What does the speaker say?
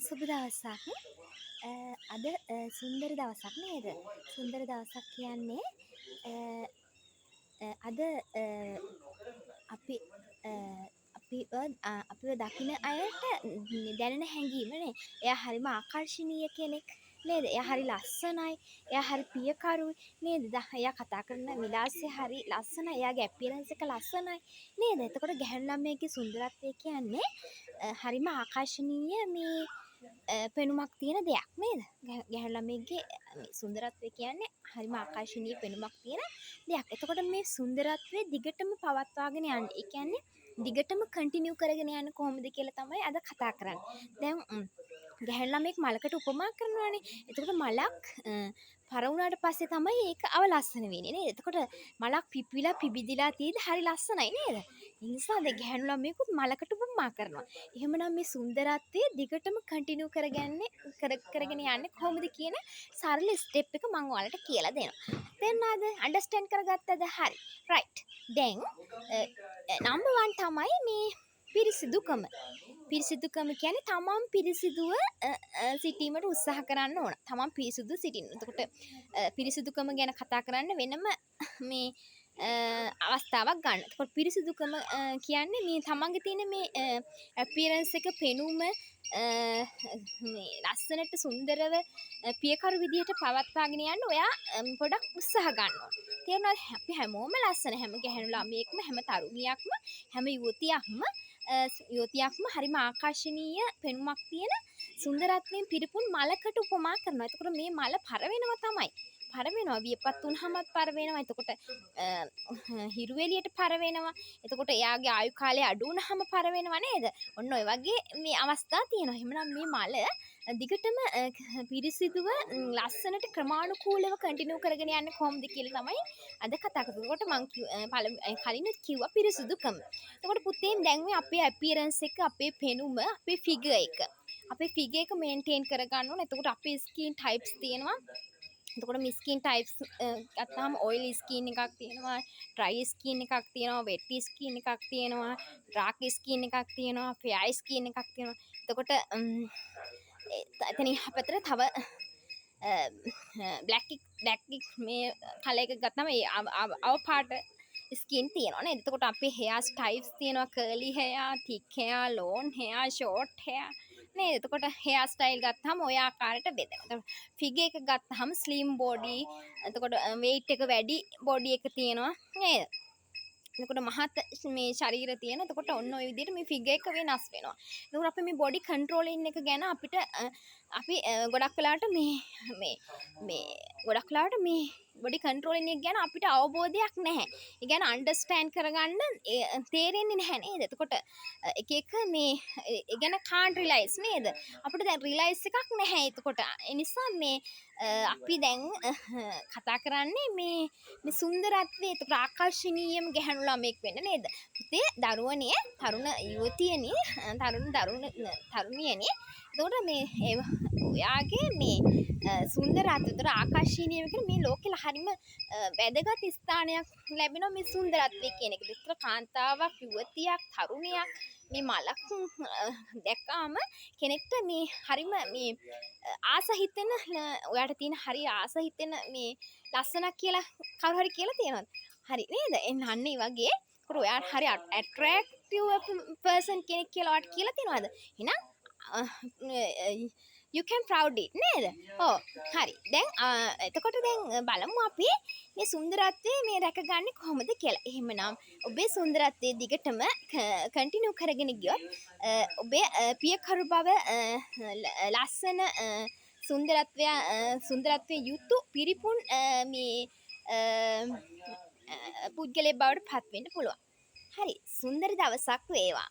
සුබ දවසක්. අද සුන්දර දවසක් නේද? සුන්දර දවසක් කියන්නේ අ, අද අපි අ, අපිව දකින අයට දැනෙන හැඟීමනේ. එයා හරිම ආකර්ශනීය කෙනෙක් නේද? එයා හරි ලස්සනයි. එයා හරි පියකරුයි නේද? එයා කතා කරන විලාසය හරි ලස්සනයි. එයාගේ ඇපියරන්ස් එක ලස්සනයි නේද? එතකොට ගැහැණු ළමයෙක්ගේ සුන්දරත්වය කියන්නේ හරිම ආකර්ශනීය පෙනුමක් තියෙන දෙයක් නේද? ගැහැණු ළමයෙක්ගේ මේ සුන්දරත්වය කියන්නේ හරිම ආකර්ශනීය පෙනුමක් තියෙන දෙයක්. එතකොට මේ සුන්දරත්වය දිගටම පවත්වාගෙන යන්න. ඒ කියන්නේ දිගටම කන්ටිනියු කරගෙන යන්න කොහොමද කියලා තමයි අද කතා කරන්නේ. දැන් ගැහැණු ළමයෙක් මලකට උපමා කරනවානේ. එතකොට මලක් පර වුණාට පස්සේ තමයි ඒක අව ලස්සන වෙන්නේ නේද? එතකොට මලක් පිපිලා පිබිදිලා තියෙද්දි හරි ලස්සනයි නේද? ඒ නිසා දැන් ගැහැණු ළමයෙකුත් මලකට උපමා කරනවා. එහෙමනම් මේ සුන්දරත්වය දිගටම කන්ටිනියු කරගෙන යන්නේ කොහොමද කියන සරල ස්ටෙප් එක මම ඔයාලට කියලා දෙනවා. තේරුණාද? අන්ඩර්ස්ටෑන්ඩ් කරගත්තද? හරි. රයිට්. දැන් නම්බර් 1 තමයි මේ පිරිසිදුකම. පිරිසිදුකම කියන්නේ තමන් පිරිසිදුව සිටීමට උත්සාහ කරන්න ඕන. තමන් පිරිසිදු සිටින්න. එතකොට පිරිසිදුකම ගැන කතා කරන්න වෙනම මේ අවස්ථාවක් ගන්න. එතකොට පිරිසිදුකම කියන්නේ මේ තමන්ගේ තියෙන මේ අපියරන්ස් එක පෙනුම මේ ලස්සනට සුන්දරව පියකරු විදිහට පවත්වාගෙන යන්න ඔයා පොඩක් උත්සාහ ගන්න ඕන. තේරුණාද? අපි හැමෝම ලස්සන. හැම ගැහැණු ළමයෙක්ම හැම තරුණියක්ම හැම යුවතියක්ම හරිම ආකර්ශනීය පෙනුමක් තියෙන සුන්දරත්වයෙන් පිරිපුන් මලකට උපමා කරනවා. එතකොට මේ මල පර වෙනවා තමයි. පර වෙනවා. වියපත් වුණාමත් පර වෙනවා. එතකොට හිරු එළියට පර වෙනවා. එතකොට එයාගේ ආයු කාලය අඩු වුණාම පර වෙනවා නේද? ඔන්න ඔය වගේ මේ අවස්ථා තියෙනවා. එහෙමනම් මේ මල දිගටම පිරිසිදුව ලස්සනට ක්‍රමානුකූලව කන්ටිනියු කරගෙන යන්නේ කොහොමද කියලා තමයි අද කතා කරන්නේ. එතකොට මම කලිනුත් කිව්වා පිරිසිදුකම. එතකොට පුතේ දැන් මේ අපේ අපියරන්ස් එක, අපේ පෙනුම, අපේ ෆිගර් එක. අපේ ෆිගර් එක මේන්ටේන් කරගන්න ඕන. එතකොට අපේ ස්කින් ටයිප්ස් තියෙනවා. එතකොට මේ ස්කින් ටයිප්ස් ගත්තාම ඔයිලි ස්කින් එකක් තියෙනවා, ඩ්‍රයි ස්කින් එකක් තියෙනවා, වෙට් ස්කින් එකක් තියෙනවා, ඩාර්ක් ස්කින් එකක් තියෙනවා, ෆෙයර් ස්කින් එකක් තියෙනවා. එතකොට එතනින් අපතර තව බ්ලැක් මේ කලර් එක ගත්තාම ඒ අව පාට ස්කින් තියෙනවා නේද? එතකොට අපේ හෙයාර් ටයිප්ස් තියෙනවා, curly hair, thick hair, long hair, short hair නේද? එතකොට හෙයාර් ස්ටයිල් ගත්තාම ඔය ආකාරයට බෙදෙනවා. එතකොට ෆිගර් එක ගත්තාම ස්ලිම් බොඩි, එතකොට weight එක වැඩි බොඩි එක තියෙනවා නේද? එතකොට මහත් මේ ශරීර තියෙන. එතකොට ඔන්න ඔය විදිහට මේ ෆිගර් එක වෙනස් වෙනවා. එතකොට අපි මේ බොඩි කන්ට්‍රෝලින් එක ගැන අපිට අපි ගොඩක් වෙලාවට මේ ගොඩක් වෙලාවට මේ බොඩි කන්ට්‍රෝලින් එක ගැන අපිට අවබෝධයක් නැහැ. ඒ ගැන අන්ඩර්ස්ටෑන්ඩ් කරගන්න තේරෙන්නේ නැහැ නේද? එතකොට එක එක මේ ඒ ගැන කාන්ට් රිලයිස් නේද? අපිට දැන් රිලයිස් එකක් නැහැ. එතකොට ඒ නිසා මේ අපි දැන් කතා කරන්නේ මේ සුන්දරත්වයේ එතකොට ආකර්ශනීයම ගැහැණු ළමයෙක් වෙන්න නේද? පුතේ දරුවනේ තරුණ යුවතියනේ තරුණියනේ. එතකොට මේ ඔයාගේ මේ සුන්දරත්වය එතකොට ආකර්ශනීය කියන මේ ලෝකෙල හරිම වැදගත් ස්ථානයක් ලැබෙනවා මේ සුන්දරත්වය කියන එක. එතකොට කාන්තාවක්, යුවතියක්, තරුණියක් මේ මලක් දැක්කාම කෙනෙක්ට මේ හරිම මේ ආස හිතෙන ඔයාට තියෙන හරි ආස හිතෙන මේ ලස්සනක් කියලා කවුරු හරි කියලා තියෙනවද? හරි නේද? අන්න ඒ වගේ ඔයාට හරි ඇට්‍රැක්ටිව් පර්සන් කෙනෙක් කියලා ඔයාට කියලා තියෙනවද? එහෙනම් you can proud it නේද? ඔව් හරි. දැන් එතකොට දැන් බලමු අපි මේ සුන්දරත්වය මේ රැකගන්නේ කොහොමද කියලා. එහෙමනම් ඔබේ සුන්දරත්වයේ දිගටම කන්ටිනියු කරගෙන ගියොත් ඔබේ පියකරු බව ලස්සන සුන්දරත්වයේ යුතු පිරිපුන් මේ පුද්ගලයෙක් බවට පත් වෙන්න පුළුවන්. හරි. සුන්දර දවසක් වේවා.